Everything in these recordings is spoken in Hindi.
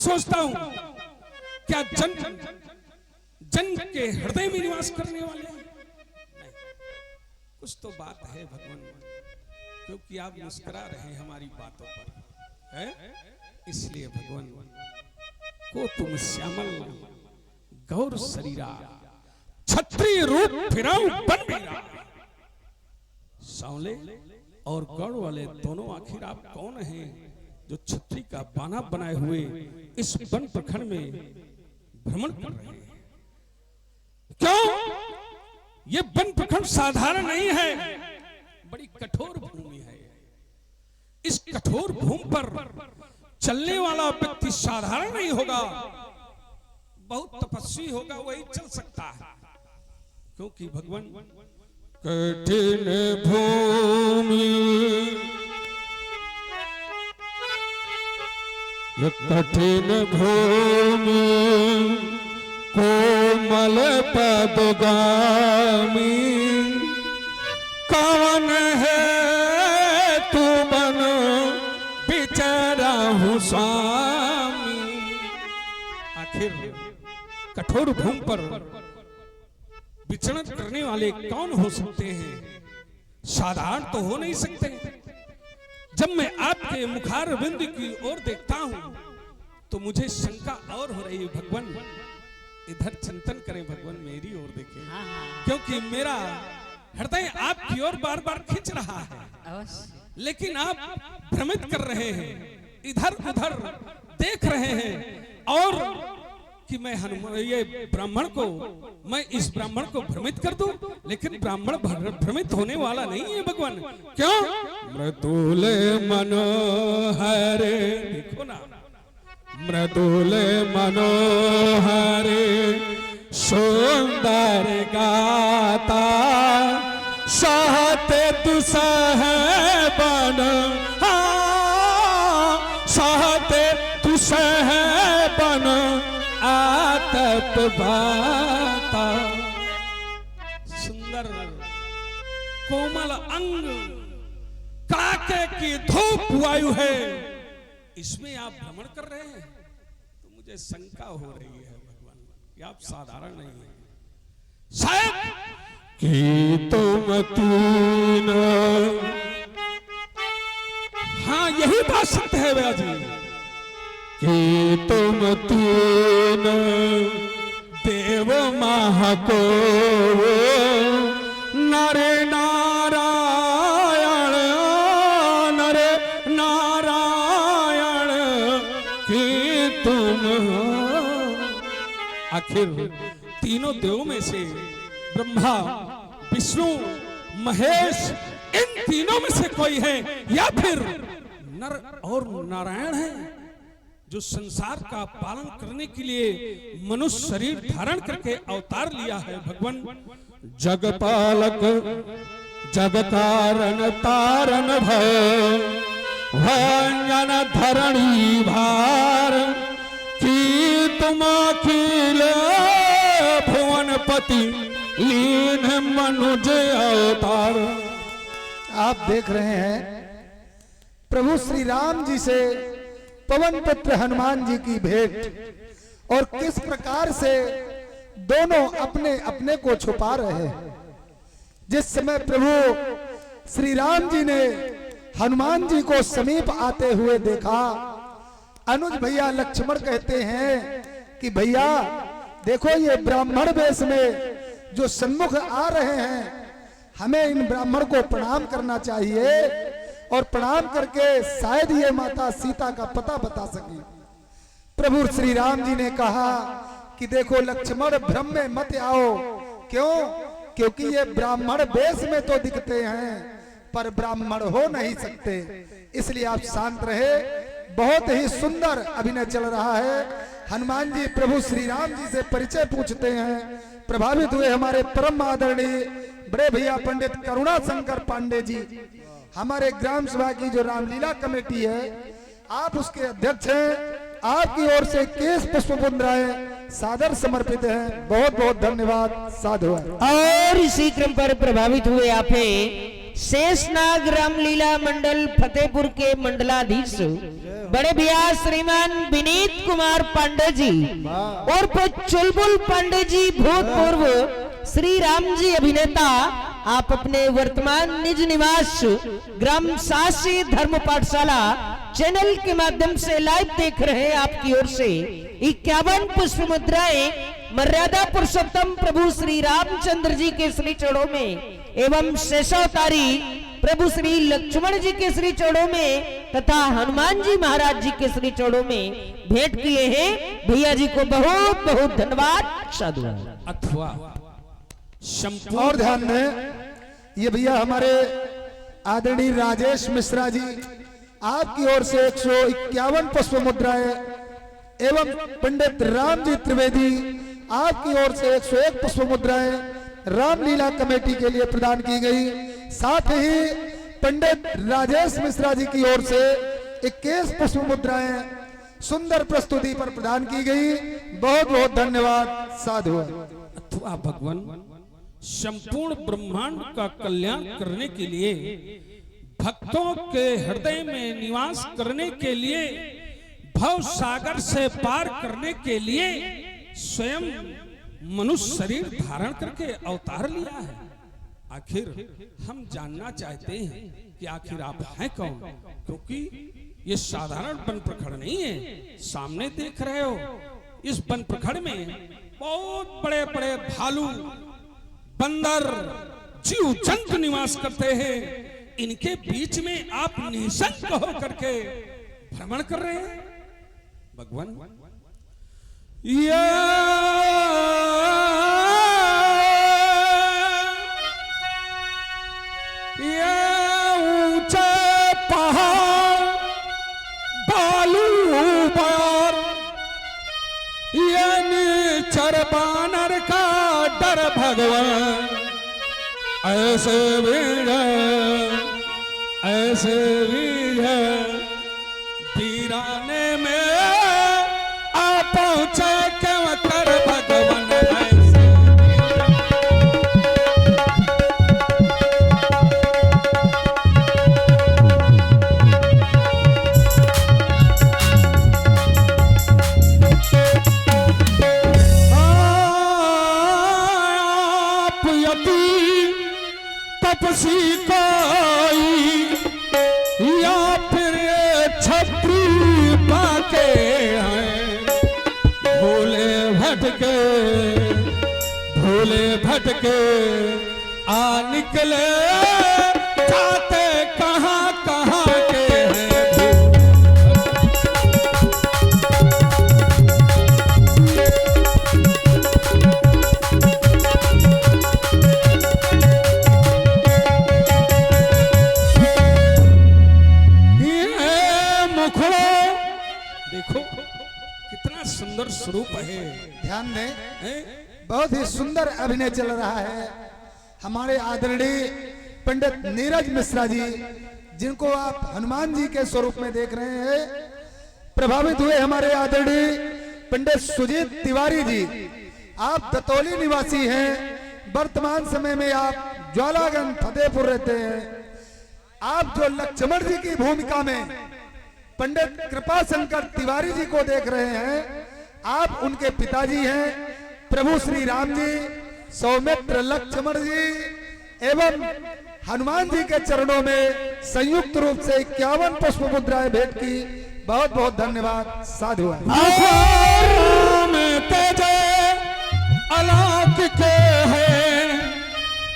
सोचता हूं क्या जन जन के हृदय में निवास करने वाले हैं? नहीं, कुछ तो बात है भगवान, क्योंकि आप मुस्कुरा रहे हैं हमारी बातों पर, है? इसलिए भगवान को तुम श्यामल गौर शरीरा क्षत्रिय रूप फिराऊं बन मेरा। सांवले और गौर वाले दोनों आखिर आप कौन हैं जो छत्री का बाना बनाए हुए इस वन प्रखंड में भ्रमण कर रहे हैं? क्यों? ये वन प्रखंड साधारण नहीं है, बड़ी कठोर भूमि है। इस कठोर भूमि पर चलने वाला व्यक्ति साधारण नहीं होगा, बहुत तपस्वी होगा, वही चल सकता है। क्योंकि भगवान कठिन भूमि कठिन भूमि कोमल पदगामी कौन है तू बन बिचारा हूँ स्वामी। आखिर कठोर भूमि पर विचरण करने वाले कौन हो सकते हैं? साधारण तो हो नहीं सकते। जब मैं आपके मुखारविंद की ओर देखता हूं तो मुझे शंका और हो रही है। भगवान इधर चिंतन करें, भगवान मेरी ओर देखें, क्योंकि मेरा हृदय आपकी ओर बार बार खींच रहा है, लेकिन आप भ्रमित कर रहे हैं, इधर उधर देख रहे हैं और कि मैं हनुमान ये ब्राह्मण को, मैं इस ब्राह्मण को भ्रमित कर दूं, लेकिन ब्राह्मण भ्रमित होने वाला नहीं है भगवान। क्यों? मृदुल मनोहर, देखो ना, मृदुल मनोहर सुंदर गाता सहते तु सहबन, सहते तु सहबन आतप भाता। सुंदर कोमल अंग, कड़ाके की धूप वायु है, इसमें आप भ्रमण कर रहे हैं, तो मुझे शंका हो रही है भगवान कि आप साधारण नहीं हैं। शायद कि तुम तीन, हाँ यही बात सत्य है भैया जी, कि तुम तीन देव महको नर नारायण, नर नारायण कि तुम। आखिर तीनों देवों में से ब्रह्मा विष्णु महेश, इन तीनों में से कोई है या फिर नर और नारायण है जो संसार का पालन करने के लिए मनुष्य शरीर धारण करके अवतार लिया है। भगवान जगपालक जग कारण तारण भंजन धरणी भार की तुम अखिल भुवनपति लीन मनुज अवतार। आप देख रहे हैं प्रभु श्री राम जी से पवन पुत्र हनुमान जी की भेंट, और किस प्रकार से दोनों अपने अपने को छुपा रहे हैं। जिस समय प्रभु श्री राम जी ने हनुमान जी को समीप आते हुए देखा, अनुज भैया लक्ष्मण कहते हैं कि भैया देखो ये ब्राह्मण वेश में जो सन्मुख आ रहे हैं, हमें इन ब्राह्मण को प्रणाम करना चाहिए और प्रणाम करके शायद ये माता सीता का पता बता सके। प्रभु श्री राम जी ने कहा कि देखो लक्ष्मण भ्रम में मत आओ। क्यों? क्योंकि ये ब्राह्मण वेश में तो दिखते हैं पर ब्राह्मण हो नहीं सकते, इसलिए आप शांत रहे। बहुत ही सुंदर अभिनय चल रहा है। हनुमान जी प्रभु श्री राम जी से परिचय पूछते हैं। प्रभावित हुए हमारे परम आदरणीय बड़े भैया पंडित करुणा शंकर पांडे जी, हमारे ग्राम सभा की जो रामलीला कमेटी है, आप उसके अध्यक्ष हैं। आपकी ओर से केश पुष्पपुंज राय सादर समर्पित हैं। बहुत बहुत धन्यवाद। साधु। और इसी क्रम पर प्रभावित हुए आपे शेषनाग रामलीला मंडल फतेहपुर के मंडलाधीश बड़े भैया श्रीमान विनीत कुमार पांडे जी और चुलबुल पांडे जी भूतपूर्व श्री राम जी अभिनेता, आप अपने वर्तमान निज निवास ग्राम सासी धर्म पाठशाला चैनल के माध्यम से लाइव देख रहे हैं। आपकी ओर से 51 पुष्प मुद्राएं मर्यादा पुरुषोत्तम प्रभु श्री रामचंद्र जी के श्री चरणों में एवं शेषावतारी प्रभु श्री लक्ष्मण जी के श्री चरणों में तथा हनुमान जी महाराज जी के श्री चरणों में भेंट किए हैं। भैया जी को बहुत बहुत धन्यवाद, साधु। अथवा और ध्यान दें, ये भैया हमारे आदरणीय राजेश मिश्रा जी, आपकी ओर से 151 पुष्प मुद्राएं एवं पंडित रामजी त्रिवेदी, आपकी ओर से 101 पुष्प मुद्राएं रामलीला कमेटी के लिए प्रदान की गई। साथ ही पंडित राजेश मिश्रा जी की ओर से 21 पुष्प मुद्राएं सुंदर प्रस्तुति पर प्रदान की गई। बहुत बहुत धन्यवाद, साधु। अथवा भगवान संपूर्ण ब्रह्मांड का कल्याण करने के लिए, भक्तों के हृदय में निवास करने के लिए, भव सागर से पार करने के लिए स्वयं मनुष्य शरीर धारण करके अवतार लिया है। आखिर हम जानना चाहते हैं कि आखिर आप हैं कौन, क्योंकि ये साधारण वन प्रखंड नहीं है। सामने देख रहे हो, इस वन प्रखंड में बहुत बड़े बड़े भालू, बंदर, जीव जंतु निवास करते हैं। इनके बीच में आप निशंक होकर के भ्रमण कर रहे हैं। भगवान ऊंचे पहाड़, बालू बार, ये निचर बानर का डर भगवान, ऐसे वीर ऐसे वीर वीराने में आ पहुंचे क्यों कर भगवान ऐसे। आप यदि तपसी कोई या फिर छत्री पाके हैं, भोले भटके आ निकले, जाते कहाँ कहाँ के हैं। देखो कितना सुंदर स्वरूप है। ध्यान दें, बहुत ही सुंदर अभिनय चल रहा है। हमारे आदरणीय पंडित नीरज मिश्रा जी, जिनको आप हनुमान जी के स्वरूप में देख रहे हैं, प्रभावित हुए हमारे आदरणीय पंडित सुजीत तिवारी जी, आप दतौली निवासी हैं। वर्तमान समय में आप ज्वालागंज फतेहपुर रहते हैं। आप जो लक्ष्मण जी की भूमिका में पंडित कृपा शंकर तिवारी जी को देख रहे हैं, आप उनके पिताजी हैं। प्रभु श्री राम जी, सौमित्र लक्ष्मण जी एवं हनुमान जी के चरणों में संयुक्त रूप से 51 पुष्प मुद्राएं भेंट की। बहुत बहुत धन्यवाद, साधु। अलौकिक है,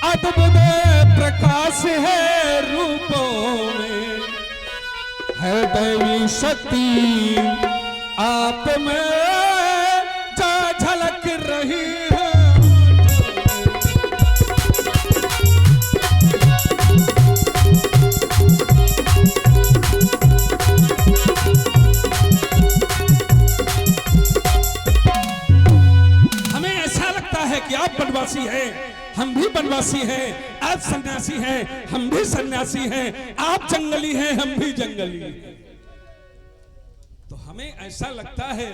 अद्भुत प्रकाश है रूपों में, है दैवी शक्ति आप में जा झलक रही है। हमें ऐसा लगता है कि आप वनवासी हैं, हम भी वनवासी हैं, आप सन्यासी हैं, हम भी सन्यासी हैं, आप जंगली हैं, हम भी जंगली हैं। तो हमें ऐसा लगता है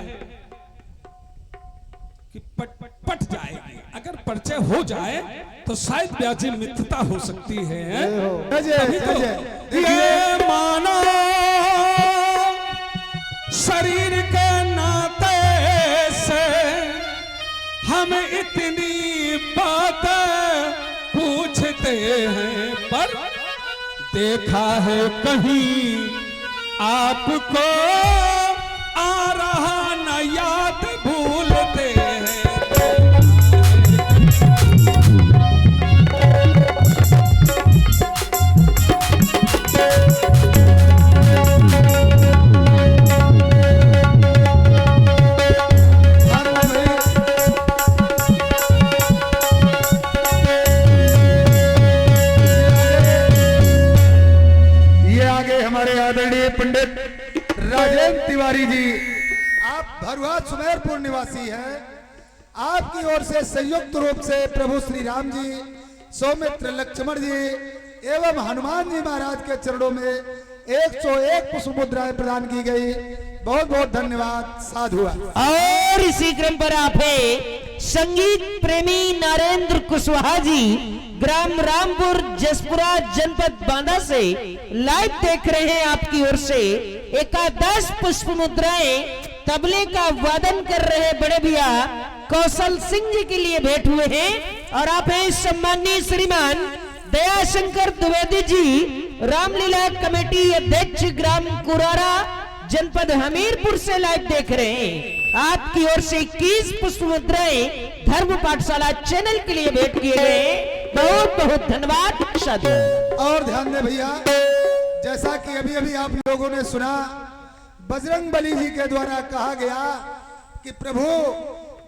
कि पट जाएगी। अगर परिचय हो जाए तो शायद व्याजी मित्रता हो सकती है। अभी तो ये मानो शरीर के नाते से हम इतनी बातें पूछते हैं, पर देखा है कहीं आपको आ रहा न याद भूलते हैं। हमारे आदरणीय पंडित राजेंद्र तिवारी जी, आप भरुआ सुमेरपुर निवासी हैं। आपकी ओर से संयुक्त रूप से प्रभु श्री राम जी, सौमित्र लक्ष्मण जी एवं हनुमान जी महाराज के चरणों में 101 पुष्प मुद्राएं प्रदान की गई। बहुत बहुत धन्यवाद, साधु। और इसी क्रम पर आप है संगीत प्रेमी नरेंद्र कुशवाहा जी, ग्राम रामपुर जसपुरा जनपद बांदा से लाइव देख रहे हैं। आपकी ओर से एकादश पुष्प मुद्राएं तबले का वादन कर रहे बड़े भैया कौशल सिंह जी के लिए भेंट हुए हैं। और आप हैं सम्माननीय श्रीमान दयाशंकर द्विवेदी जी, रामलीला कमेटी अध्यक्ष, ग्राम कुरारा, जनपद हमीरपुर से लाइव देख रहे हैं। आपकी ओर से 21 पुष्प मुद्राएं धर्म पाठशाला चैनल के लिए भेंट किए गए। बहुत बहुत धन्यवाद, साधु। और ध्यान दे भैया, जैसा कि अभी अभी आप लोगों ने सुना, बजरंग बली जी के द्वारा कहा गया कि प्रभु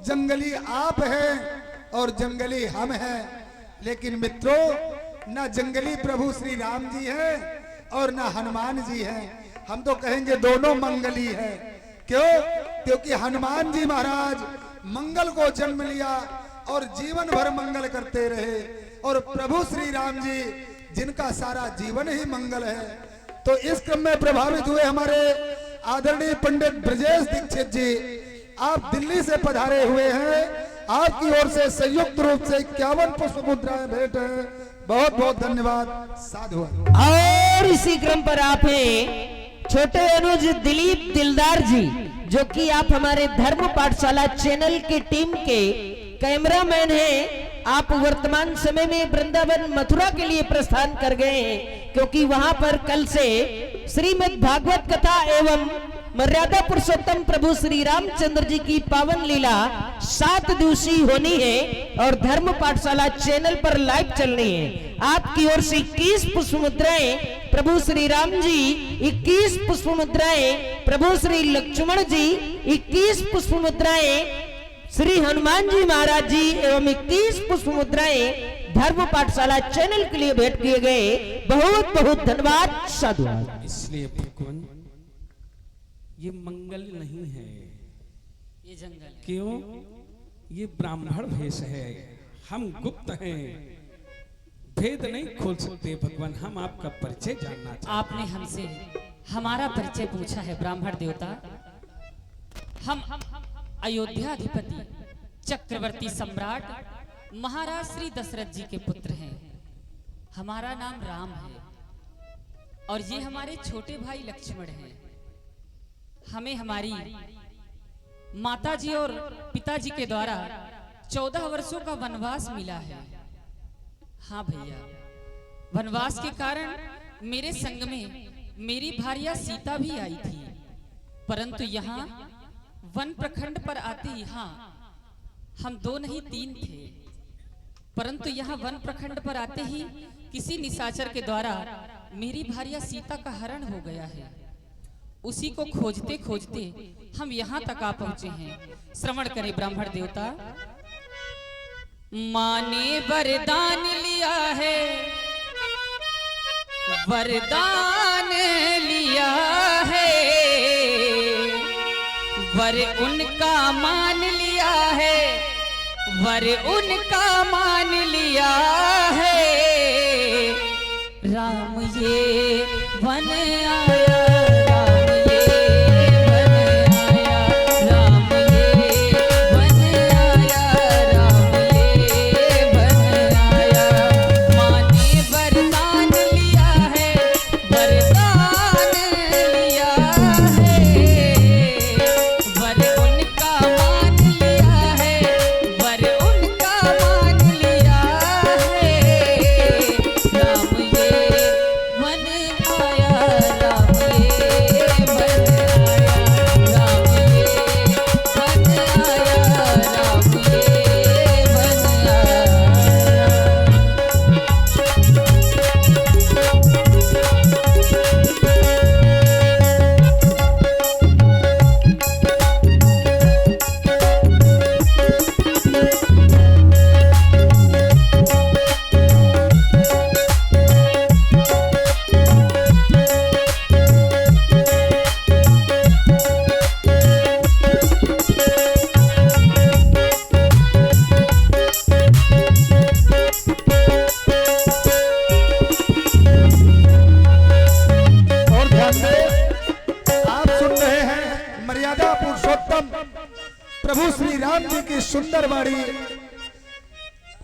जंगली आप हैं और जंगली हम हैं, लेकिन मित्रों न जंगली प्रभु श्री राम जी हैं और न हनुमान जी हैं। हम तो कहेंगे दोनों मंगली हैं। क्यों? क्योंकि हनुमान जी महाराज मंगल को जन्म लिया और जीवन भर मंगल करते रहे, और प्रभु श्री राम जी जिनका सारा जीवन ही मंगल है। तो इस क्रम में प्रभावित हुए हमारे आदरणीय पंडित ब्रजेश दीक्षित जी, आप दिल्ली से पधारे हुए हैं। आपकी ओर से संयुक्त रूप से 51 पुष्प मुद्राएं भेंट है। बहुत बहुत धन्यवाद, साधु। और इसी क्रम पर आप हैं छोटे अनुज दिलीप दिलदार जी, जो कि आप हमारे धर्म पाठशाला चैनल की टीम के कैमरामैन हैं। आप वर्तमान समय में वृंदावन मथुरा के लिए प्रस्थान कर गए हैं, क्योंकि वहां पर कल से श्रीमद् भागवत कथा एवं मर्यादा पुरुषोत्तम प्रभु श्री रामचंद्र जी की पावन लीला 7 दिवसीय होनी है और धर्म पाठशाला चैनल पर लाइव चलनी है। आपकी ओर से 21 पुष्प मुद्राएं प्रभु श्री राम जी, 21 पुष्प मुद्राएं प्रभु श्री लक्ष्मण जी, 21 पुष्प मुद्राएं श्री हनुमान जी महाराज जी एवं 21 पुष्प मुद्राएं धर्म पाठशाला चैनल के लिए भेंट किए गए। बहुत बहुत धन्यवाद, साधु। इसलिए भगवान ये मंगल नहीं है, ये जंगल है। क्यों? ये ब्राह्मण भेष है, हम गुप्त हैं, भेद नहीं खोल सकते। भगवान हम आपका परिचय जानना चाहते। आपने हमसे हमारा परिचय पूछा है ब्राह्मण देवता। हम अयोध्या अधिपति चक्रवर्ती सम्राट महाराज श्री दशरथ जी के पुत्र हैं। हमारा नाम राम है और ये हमारे छोटे भाई लक्ष्मण हैं। हमें हमारी माताजी और पिताजी के द्वारा 14 वर्षों का वनवास मिला है। हाँ भैया, वनवास के कारण मेरे संग में मेरी भार्या सीता भी आई थी, परंतु यहाँ वन प्रखंड पर आते ही, हाँ हम 2 नहीं 3 थे, परंतु यहाँ वन प्रखंड पर आते ही किसी निशाचर के द्वारा मेरी भार्या सीता का हरण हो गया है। उसी को खोजते खोजते हम यहाँ तक आ पहुंचे हैं। श्रवण करें ब्राह्मण देवता। माँ ने वरदान लिया है, वरदान लिया है, वर उनका मान लिया है, वर उनका मान लिया है। राम ये वन आया, प्रभु श्री राम जी की सुंदर वाणी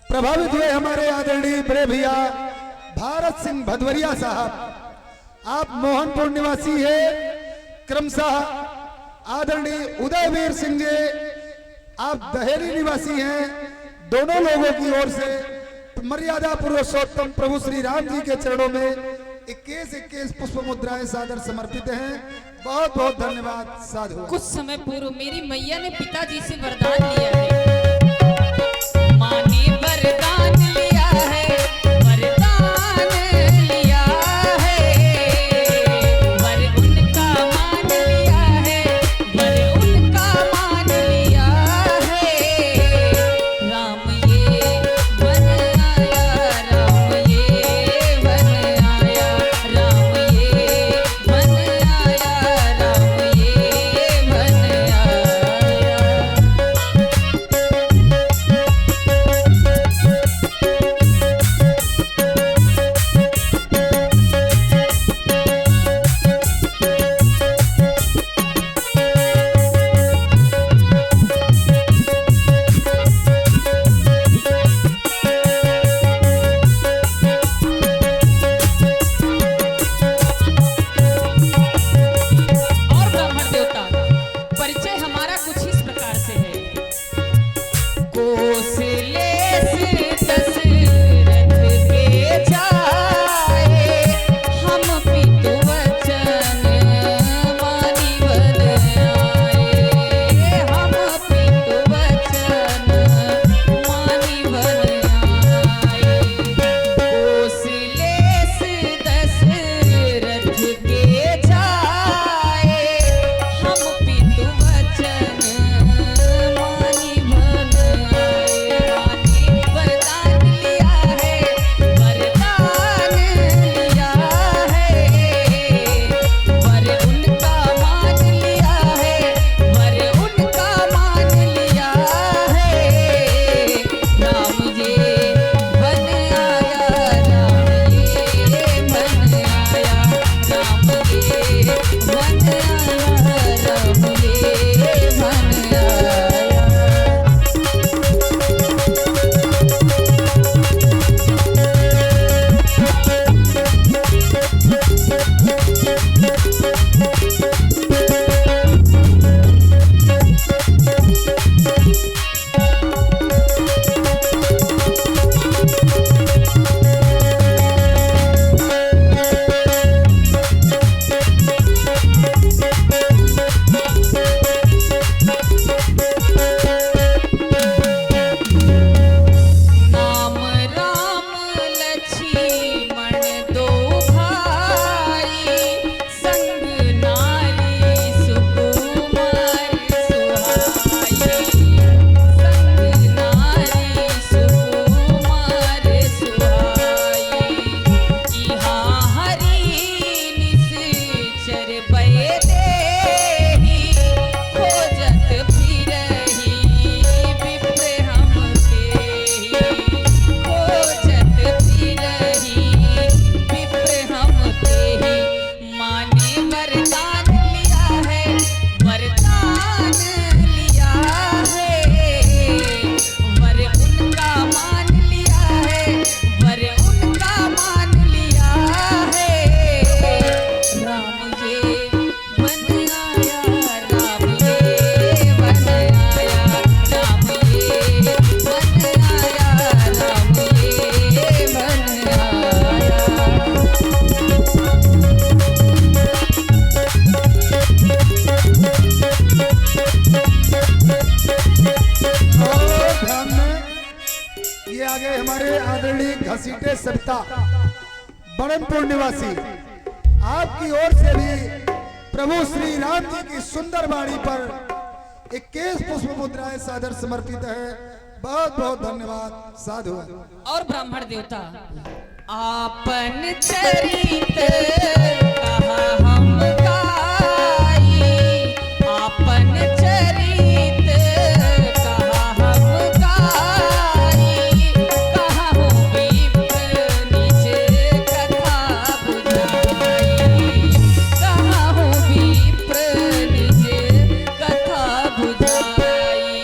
प्रभावित हुए हमारे आदरणीय बड़े भैया भारत सिंह भदवरिया साहब। आप मोहनपुर निवासी है। क्रमशः आदरणीय उदयवीर सिंह जी आप दहेरी निवासी हैं। दोनों लोगों की ओर से मर्यादा पुरुषोत्तम प्रभु श्री राम जी के चरणों में 21 पुष्प मुद्राएं सादर समर्पित हैं। बहुत बहुत धन्यवाद। साधु। कुछ समय पूर्व मेरी मैया ने पिताजी से वरदान लिया है। माँ ने वरदान लिया है, वरदान लिया है, वर उनका मान लिया है, वर उनका मान लिया है। राम ये वन आया, राम ये वन आया, राम ये वन आया, राम ये वन आया। और ब्राह्मण देवता परिचय हमारा कुछ इस प्रकार से है। कौशले से दशरथ के जाए, हम पितु वचन मानि वन आए, हम पितु वचन मानि वन आए। कौशले से दशरथ के जाए, हम पितु वचन मानि वन आए। माने वरदान लिया है, वरदान लिया है, वर उनका मान लिया है, वर उनका मान लिया है। राम ये वन आया, राम ये वन आया, राम ये वन आया, राम ये वन आया। नाम राम लक्ष्मण दो भाई, संग नारी सुकुमार सुहाई, संग नारी सुकुमार सुहाई। इहाँ हरि निश्चर बय देहि, खोजत फिरहि विप्र हम पेहि, खोजत फिरहि विप्र हम पेहि। माने वरदान लिया है, वरदान लिया है, वर उनका मान लिया है, वर उनका मान लिया है। राम ये वन आया, राम ये वन आया, राम ये वन आया, राम ये वन आया। और ध्यान में ये आ गए हमारे आदरणीय घसीटे सरिता बड़नपुर निवासी। आपकी ओर से भी प्रभु श्री राम जी की सुंदर वाणी पर 21 पुष्प मुद्राएं सादर समर्पित है। बहुत बहुत धन्यवाद। साधु। और ब्राह्मण देवता आपन चरित कहा हम गाई, आपन चरित कहा हम गाई, कहा हो विप्र निज कथा बुझाई, कहा हो विप्र निज कथा बुझाई।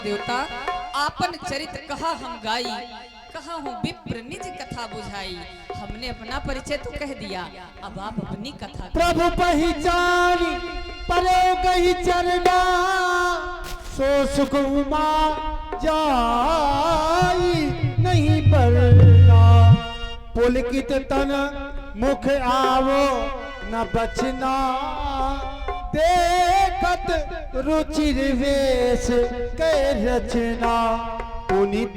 देवता आपन चरित कहा हम गाई, कहा हूँ विप्र निज कथा बुझाई। हमने अपना परिचय तो कह दिया, अब आप अपनी कथा। प्रभु पहचानी परो गई चरना, सो सुख उमा जाई नहीं परना। पुलकित तन मुख आवो न बचना, देखत रुचिर वेश के रचना। पुनित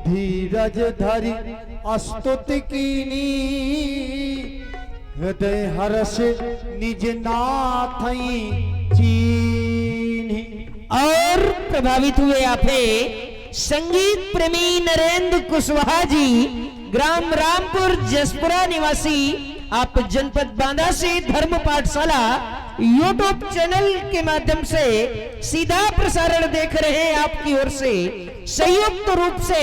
धीरज धरि स्तुति कीनी, हृदय हर्ष निज नाथई चीन्ही। और प्रभावित हुए आपे संगीत प्रेमी नरेंद्र कुशवाहा जी, ग्राम रामपुर जसपुरा निवासी, आप जनपद बांदा से धर्म पाठशाला यूट्यूब चैनल के माध्यम से सीधा प्रसारण देख रहे हैं। आपकी ओर से संयुक्त रूप से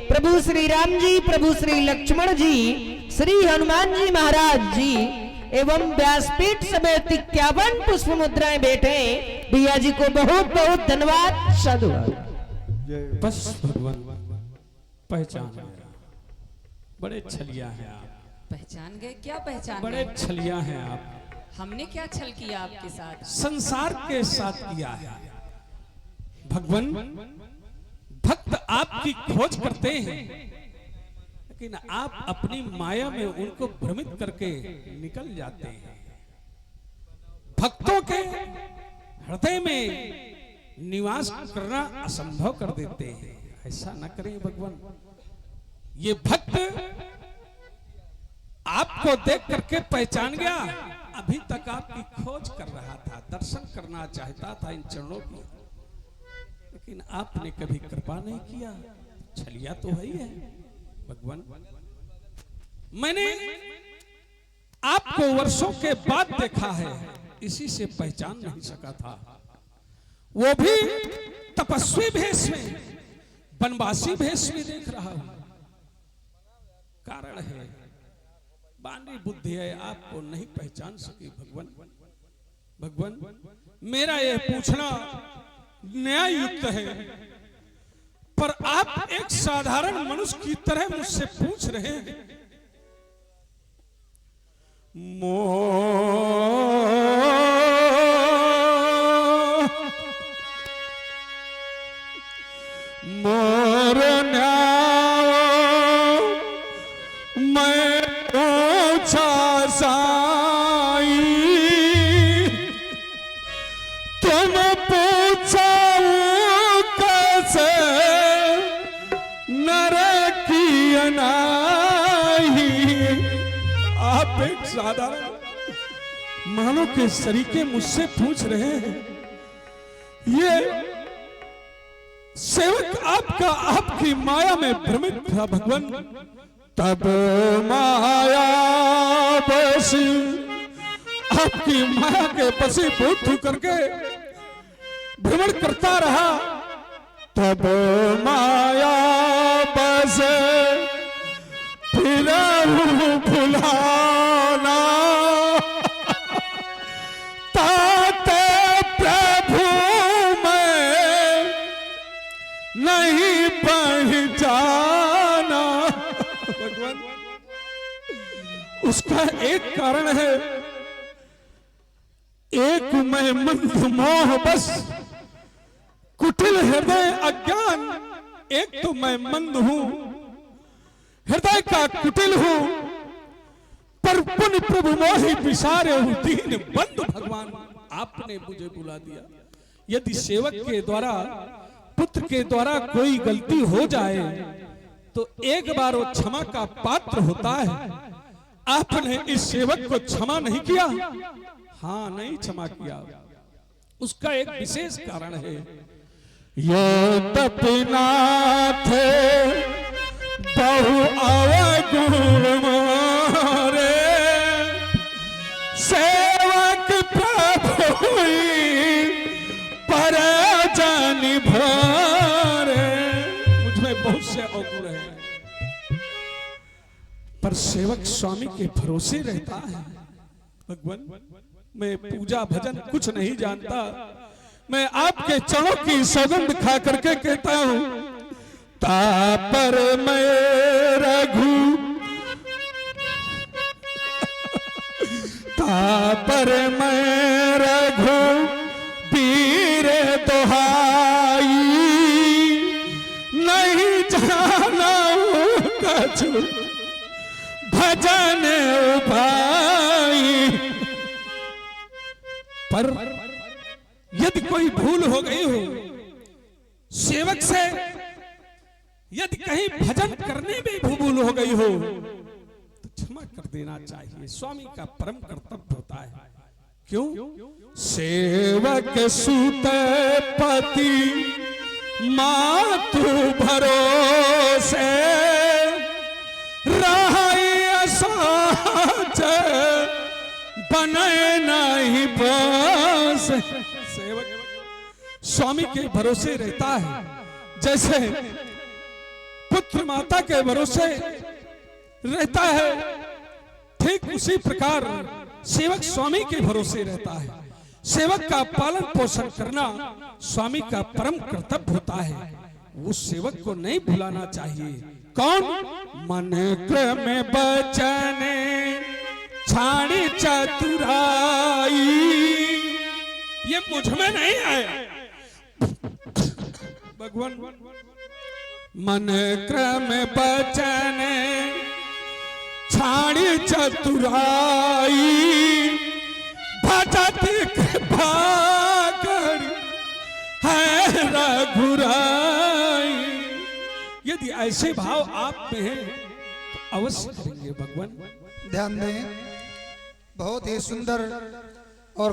प्रभु श्री राम जी, प्रभु श्री लक्ष्मण जी, श्री हनुमान जी महाराज जी एवं व्यासपीठ समेत 51 पुष्प मुद्राएं बैठे। भैया जी को बहुत बहुत धन्यवाद, साधुवाद। बस भगवान पहचान गया, बड़े छलिया हैं आप। पहचान गए? क्या पहचान बड़े गए? छलिया हैं आप। हमने क्या छल किया आपके साथ? संसार के साथ किया है। भगवान भक्त आपकी खोज करते हैं, लेकिन आप अपनी माया में उनको भ्रमित करके निकल जाते हैं। भक्तों के हृदय में निवास करना असंभव कर देते हैं। ऐसा न करें भगवान। ये भक्त आपको देख करके पहचान गया, अभी तक आपकी खोज कर रहा था, दर्शन करना चाहता था इन चरणों की, लेकिन आपने कभी कृपा नहीं किया। छलिया तो है ही है भगवान। मैंने आपको वर्षों के बाद देखा है, इसी से पहचान नहीं सका था। वो भी तपस्वी भेष में, वनवासी भेष में देख रहा हूं। कारण है बानी बुद्धि है, आपको नहीं पहचान सकी भगवान। भगवान मेरा यह पूछना न्याय युक्त है, पर आप एक साधारण मनुष्य की तरह मुझसे पूछ रहे हैं। मोर न्याय मैं पूछा साई, तुम पूछा कैसे नर की अनाही। आप एक साधारण मानो के सरीके मुझसे पूछ रहे हैं। ये सेवक आपका आपकी माया में भ्रमित था भगवान। तब माया बसी, आपकी माया के बसी भूत करके भ्रमण करता रहा। तब माया बस फिर भुलाना, ताते प्रभु मैं नहीं पहचाना। भगवान उसका एक कारण है, एक मैं मंद मोह बस कुटिल हृदय अज्ञान। एक तो मैं मंद हूं, हृदय का कुटिल हूं, पर पुण्य प्रभु मोहि पिसारे हूं दीन बंधु। भगवान आपने मुझे बुला दिया। यदि सेवक के द्वारा, पुत्र के द्वारा कोई गलती हो जाए तो एक बार वो क्षमा का पात्र होता है। आपने इस सेवक को क्षमा नहीं किया। हाँ, नहीं क्षमा किया। उसका एक विशेष कारण है। यो तपनाथ बहु अवगुण मोरे, सेवक प्रभु पर जानि भरे। मुझमें बहुत से अवगुण है, पर सेवक स्वामी के भरोसे रहता है। भगवान मैं पूजा भजन कुछ नहीं जानता, मैं आपके चरणों की सौगंध खा करके कहता हूं, तापर मैं रघु, तापर मैं रघु वीर दोहाई, नहीं जाना कछु भजन भाई। पर यदि कोई भूल हो गई हो सेवक से, यदि कहीं भजन करने में भी भूल हो गई हो तो क्षमा कर देना चाहिए। स्वामी का परम कर्तव्य होता है। क्यों? सेवक सुत पति मातु भरोसे, रहाई साच बने नहीं बस। सेवक स्वामी के भरोसे रहता है, जैसे पुत्र माता के भरोसे रहता है, ठीक उसी प्रकार सेवक स्वामी के भरोसे रहता है। सेवक का पालन पोषण करना स्वामी का परम कर्तव्य होता है। उस सेवक को नहीं भुलाना चाहिए। कौन? मन क्रम बचन छाड़ी चतुराई, ये मुझ में नहीं आया भगवान। मन क्रम बचन छाड़ी चतुराई, भजत कृपा कर है रघुराई। यदि ऐसे भाव आप में हैं तो अवश्य करेंगे भगवान। ध्यान दें, बहुत ही सुंदर और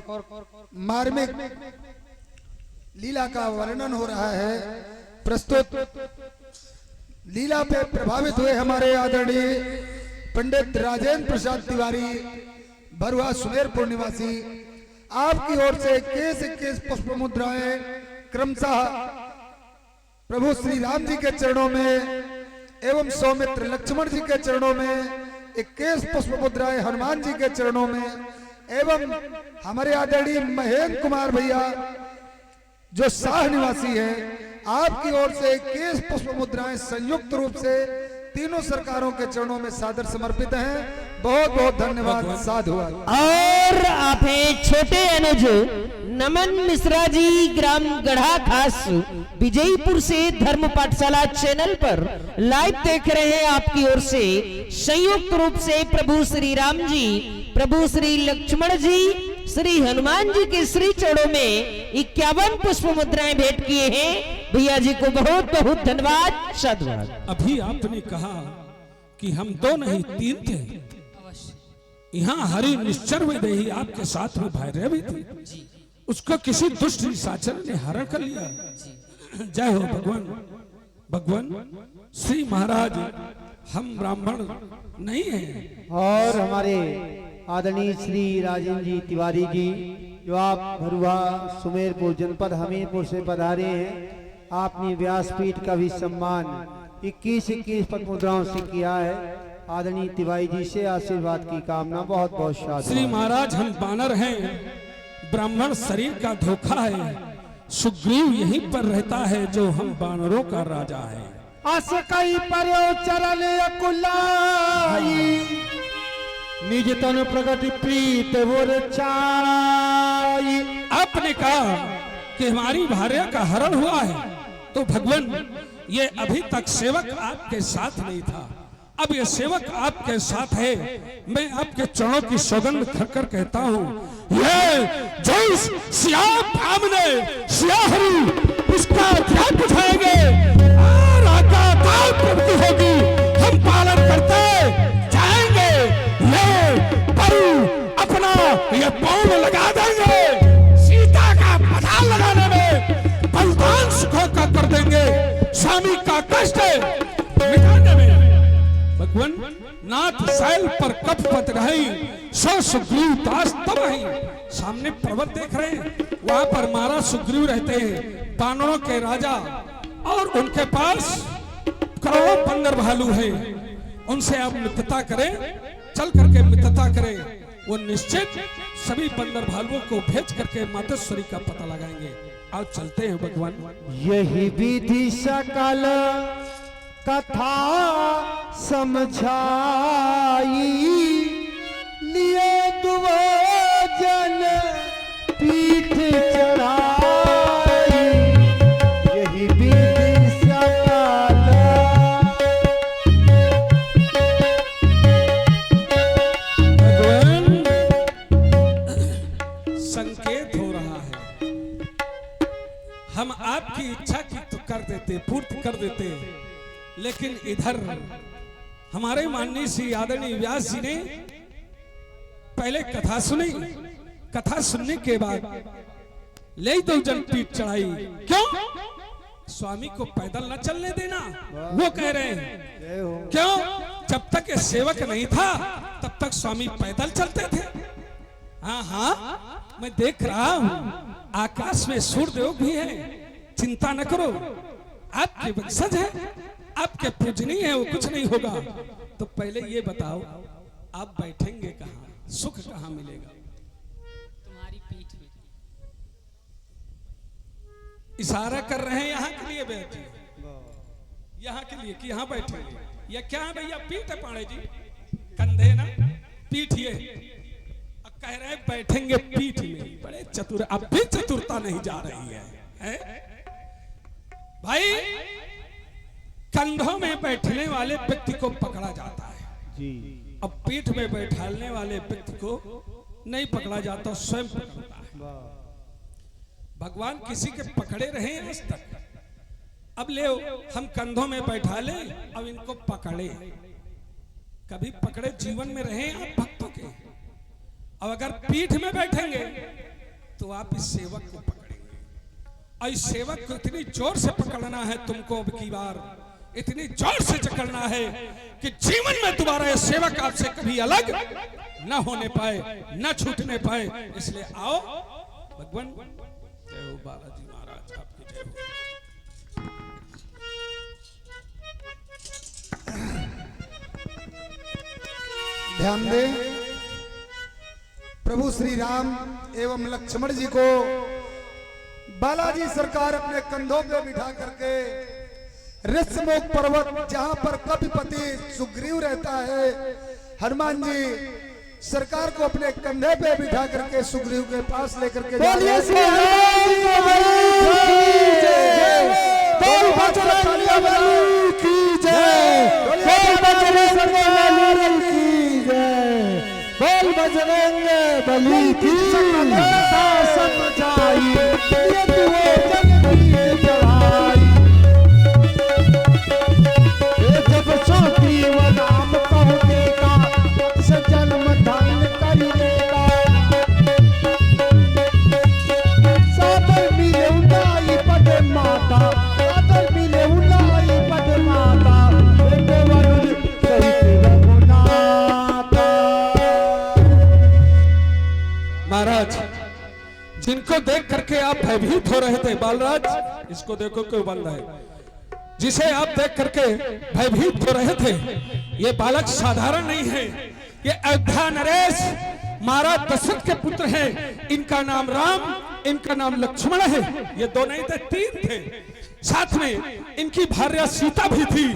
मार्मिक लीला का वर्णन हो रहा है। प्रस्तुत लीला पे प्रभावित हुए हमारे आदरणीय पंडित राजेंद्र प्रसाद तिवारी, भरुआ सुमेरपुर निवासी, आपकी ओर से 21 पुष्प मुद्राएं क्रमशः प्रभु श्री राम जी के चरणों में एवं सौमित्र लक्ष्मण जी के चरणों में, 21 पुष्प मुद्राएं हनुमान जी के चरणों में, एवं हमारे आदरणीय महेंद्र कुमार भैया जो शाह निवासी है, आपकी ओर से 21 पुष्प मुद्राएं संयुक्त रूप से तीनों सरकारों के चरणों में सादर समर्पित हैं। बहुत बहुत धन्यवाद। साधुवाद। और आप हैं छोटे अनुज नमन मिश्रा जी, ग्राम गढ़ा खास, विजयपुर से धर्म पाठशाला चैनल पर लाइव देख रहे हैं। आपकी ओर से संयुक्त रूप से प्रभु श्री राम जी, प्रभु श्री लक्ष्मण जी, श्री हनुमान जी के श्री चरणों में 51 पुष्प मुद्राएं भेंट किए हैं। भैया जी को बहुत बहुत धन्यवाद। साधुवाद। अभी आपने कहा कि हम 2 नहीं 3 थे। अवश्य यहाँ हरि निश्चर विदेही आपके साथ में भैरव भी थे, उसको किसी दुष्ट निशाचर ने हरण कर लिया। जय हो भगवान। भगवान श्री महाराज, हम ब्राह्मण नहीं हैं। और हमारे आदरणीय श्री राजेंद्र जी तिवारी जी, जो आप भरुआ सुमेरपुर जनपद हमीरपुर से पधारे हैं, आपने व्यासपीठ का भी सम्मान 21 पद मुद्राओं से किया है। आदरणीय तिवारी जी से आशीर्वाद की कामना। बहुत बहुत साधुवाद। श्री महाराज, हम बानर हैं, ब्राह्मण शरीर का धोखा है। सुग्रीव यहीं पर रहता है जो हम बानरों का राजा है। असकई पर्यो चरण अकुलाई, निज तन प्रगति प्रीत बोर चाई। आपने कहा कि हमारी भार्या का हरण हुआ है, तो भगवान ये अभी तक सेवक आपके साथ नहीं था, अब ये सेवक आपके साथ है। मैं आपके चरणों की सौगंध खाकर कहता हूँ, ये जो श्याम भामने श्याहरी उसका ध्यान बुझाएंगे, प्रवृत्ति होगी, हम पालन करते जाएंगे। ये परु अपना ये पौन लगा देंगे, सीता का पता लगाने में बलिदान सुखों का कर देंगे, स्वामी का कष्ट मिटाने में। भगवान नाथ शैल पर कपपत रही, सो सुग्रीव दास तब ही। सामने पर्वत देख रहे हैं, वहां पर महाराज सुग्रीव रहते हैं, बानरों के राजा, और उनके पास करोड़ों बंदर भालू है। उनसे आप मित्रता करें, चल करके मित्रता करें। वो निश्चित सभी बंदर भालुओं को भेज करके मातेश्वरी का पता लगाएंगे। आओ चलते हैं भगवान। यही विधि सकल कथा समझाई, लिए दुआ जन पीठ चढ़ाई। यही विधि सकल भगवान संकेत हो रहा है, हम आपकी इच्छा की तो कर देते, पूर्ति कर देते, लेकिन इधर हमारे माननीय श्री आदरणीय व्यास जी ने पहले कथा सुनी, कथा सुनने के बाद ले दो जन पीठ चढ़ाई। क्यों? स्वामी को पैदल न चलने देना, वो कह रहे हैं। क्यों? जब तक ये सेवक नहीं था तब तक स्वामी पैदल चलते थे। हाँ हाँ, मैं देख रहा हूं, आकाश में सूर्यदेव भी है, चिंता न करो, आपके वंशज है, आपके पूजनीय है, वो कुछ नहीं होगा। तो पहले ये बताओ, आप बैठेंगे कहाँ, सुख कहाँ मिलेगा? तुम्हारी पीठ में। इशारा कर रहे हैं यहाँ के लिए बैठे, यहाँ के लिए कि यहाँ बैठेंगे। ये क्या है भैया? पीठ है पाड़े जी, कंधे ना पीठ। ये अब कह रहे हैं बैठेंगे पीठ में। बड़े चतुर, अब भी चतुरता नहीं जा रही है? भाई, कंधों में बैठने वाले व्यक्ति को पकड़ा जाता है जी, अब पीठ में बैठाने वाले व्यक्ति को नहीं पकड़ा जाता, स्वयं पकड़ता है। भगवान किसी के पकड़े रहे आज तक? अब ले हम कंधों में बैठा ले, अब इनको पकड़े। कभी पकड़े जीवन में रहे आप भक्तों के? अब अगर पीठ में बैठेंगे तो आप इस सेवक को पकड़ेंगे, और इस सेवक को इतनी जोर से पकड़ना है तुमको, अब की बार इतनी जोर से जकड़ना है कि जीवन में दोबारा ये सेवक आपसे कभी अलग न होने पाए, न छूटने पाए। इसलिए आओ भगवान। जय हो बालाजी महाराज, आपकी जय हो। ध्यान दें, प्रभु श्री राम एवं लक्ष्मण जी को बालाजी सरकार अपने कंधों पे बिठा करके ऋषमुख पर्वत, जहां पर कपिपति सुग्रीव रहता है, हनुमान जी सरकार को अपने कंधे पे बिठा करके सुग्रीव के पास लेकर के बोलिए श्री राम की जय, बोल बजरंग बली की कथा समझाई, ये दुआ जन पीठ चढ़ाई। जब सुग्रीव नाम कहु देगा, से जन्म धन करि लेगा। सादर मिले उदाई पद माता, सादर मिले उदाई पद माता, बेटे वरुण सहित रघुनाथा। महाराज, जिनको देख करके आप भयभीत हो रहे थे, बालराज इसको देखो क्यों बंद है, जिसे आप देख करके भयभीत हो रहे थे, ये बालक साधारण नहीं है। ये अयोध्या नरेश महाराज दशरथ के पुत्र हैं। इनका नाम राम, इनका नाम लक्ष्मण है। ये दो नहीं थे, तीन थे। साथ में इनकी भार्या सीता भी थी।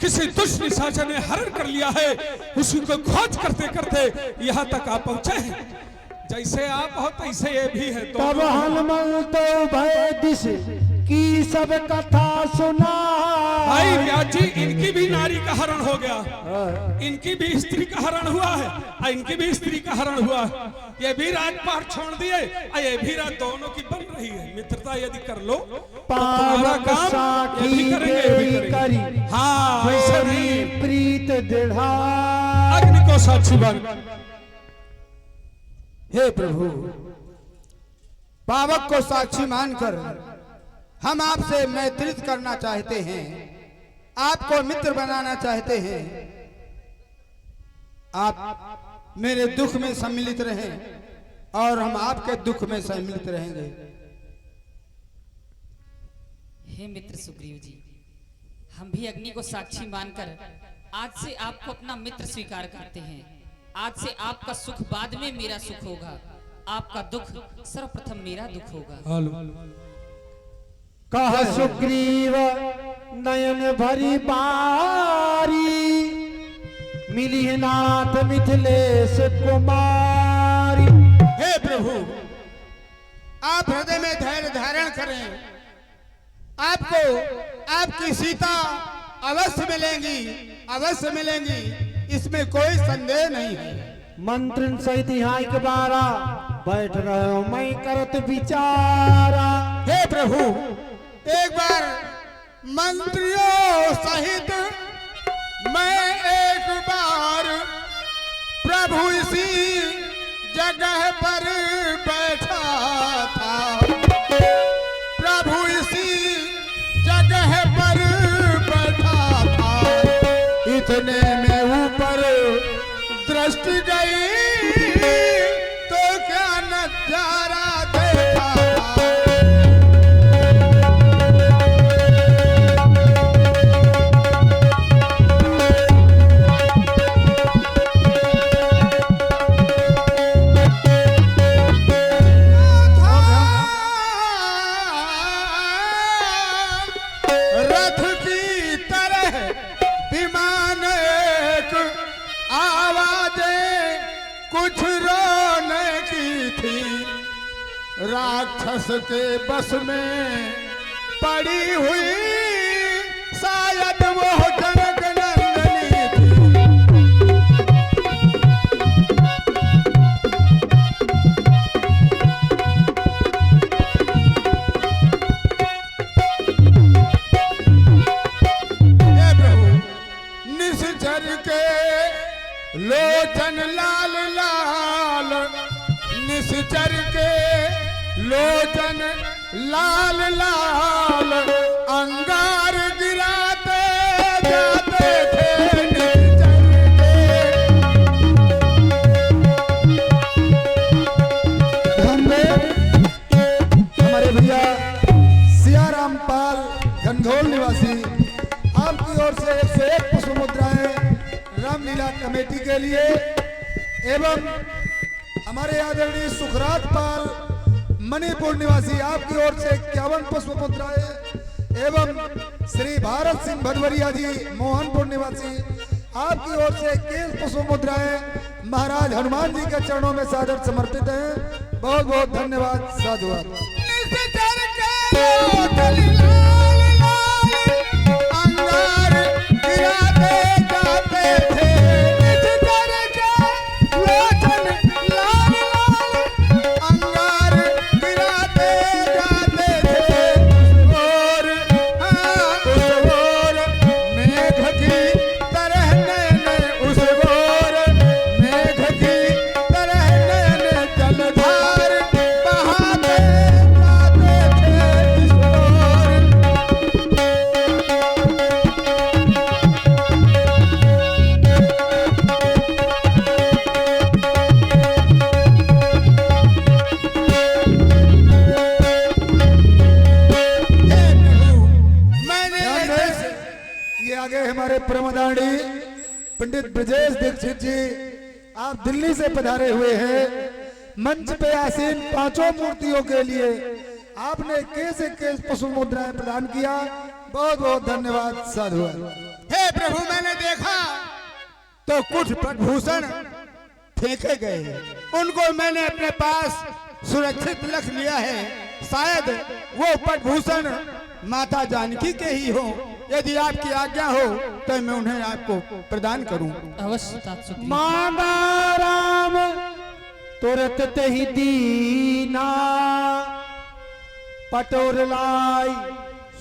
किसी दुष्ट निशाचर ने हरण कर लिया है, उसी को खोज करते करते यहाँ तक आप पहुंचे हैं। जैसे आप हो तैसे ये भी है। तब हनुमंत भय दिश की सब कथा सुना। भाई व्यास जी, इनकी भी नारी का हरण हो गया, इनकी भी स्त्री का हरण हुआ है, और इनकी भी स्त्री का हरण हुआ है। ये भी राजपाट छोड़ दिए, और ये भी राज दोनों की बन रही है। मित्रता यदि कर लो तो तुम्हारा काम ये भी करेंगे, ये भी करेंगे। हाँ, ऐसा नहीं। प्रीत दृढ़ा अग्नि को साक्षी बन। हे प्रभु, पावक को साक्षी मानकर हम आपसे मैत्रित्व करना चाहते हैं, आपको मित्र बनाना चाहते हैं। आप मेरे दुख में सम्मिलित रहें और हम आपके दुख में सम्मिलित रहेंगे। हे मित्र सुग्रीव जी, हम भी अग्नि को साक्षी मानकर आज से आपको अपना मित्र स्वीकार करते हैं। आज से आपका सुख बाद में मेरा सुख होगा, आपका दुख सर्वप्रथम मेरा दुख होगा। कह सुग्रीव नयन भरी बारी, मिली है नाथ मिथिलेश कुमारी। हे प्रभु, आप हृदय में धैर्य धारण करें। आपको आपकी सीता अवश्य मिलेंगी, अवश्य मिलेंगी, इसमें कोई संदेह नहीं है। मंत्रिन सहित यहाँ एक बारा बैठ रहे हो, मैं करत विचारा। हे प्रभु, एक बार मंत्रियों सहित मैं एक बार प्रभु इसी जगह पर बैठा था, प्रभु इसी जगह पर बैठा था। इतने में ऊपर दृष्टि गई तो क्या नजारा देखा था। रथ की तरह विमान एक आवाजें कुछ रोने की थी, राक्षस के बस में पड़ी हुई शायद वो जनक नंदनी थी। हे प्रभु, निश्चर के लोचन लाल लाल, निश्चर के लोचन लाल लाल, अंगार गिराते जाते थे निश्चर के। हमने हमारे भैया सियाराम पाल गंधौल निवासी आपकी ओर से 101 पुष्प मुद्राएं रामलीला कमेटी के लिए, एवं हमारे आदरणीय सुखराज पाल मणिपुर निवासी आपकी ओर से 51 पुष्प मुद्राएं, एवं श्री भारत सिंह भदवरिया जी मोहनपुर निवासी आपकी ओर से 21 पुष्प मुद्राएं महाराज हनुमान जी के चरणों में सादर समर्पित हैं। बहुत बहुत धन्यवाद, साधुवाद। निश्चर के लोचन लाल लाल, अंगार गिराते जाते थे निश्चर के लोचन लाल लाल, अंगार गिराते जाते थे। और उस ओर मेघ की तरह नैन, उस ओर मेघ की तरह नैन जलधार बहाते जाते थे इस ओर। हे प्रभु, मैंने ऐसे ये आगे हमारे प्रमदानी पंडित ब्रजेश दीक्षित जी, आप दिल्ली से पधारे हुए हैं। मंच पे आसीन पांचों मूर्तियों के लिए आपने कैसे केस पुष्प मुद्राएं प्रदान किया, बहुत बहुत धन्यवाद, साधुवाद। हे प्रभु, मैंने देखा तो कुछ पद्मभूषण फेंके गए, उनको मैंने अपने पास सुरक्षित रख लिया है। शायद वो पद्मभूषण माता जानकी के ही हो। यदि आपकी आज्ञा हो तो मैं उन्हें आपको प्रदान करूं। अवश्य तात सुग्रीव। मांगा राम तुरत ते ही दीना, पटोर लाई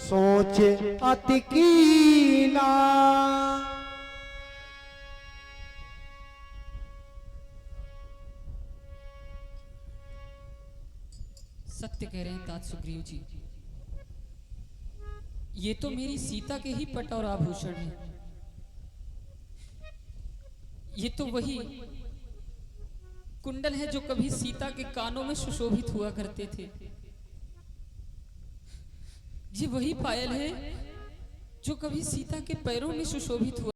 सोच अति कीना। सत्य कह रहे हैं तात सुग्रीव जी, ये तो मेरी सीता के ही पट और आभूषण है। ये तो वही कुंडल है जो कभी सीता के कानों में सुशोभित हुआ करते थे। ये वही पायल है जो कभी सीता के पैरों में सुशोभित हुआ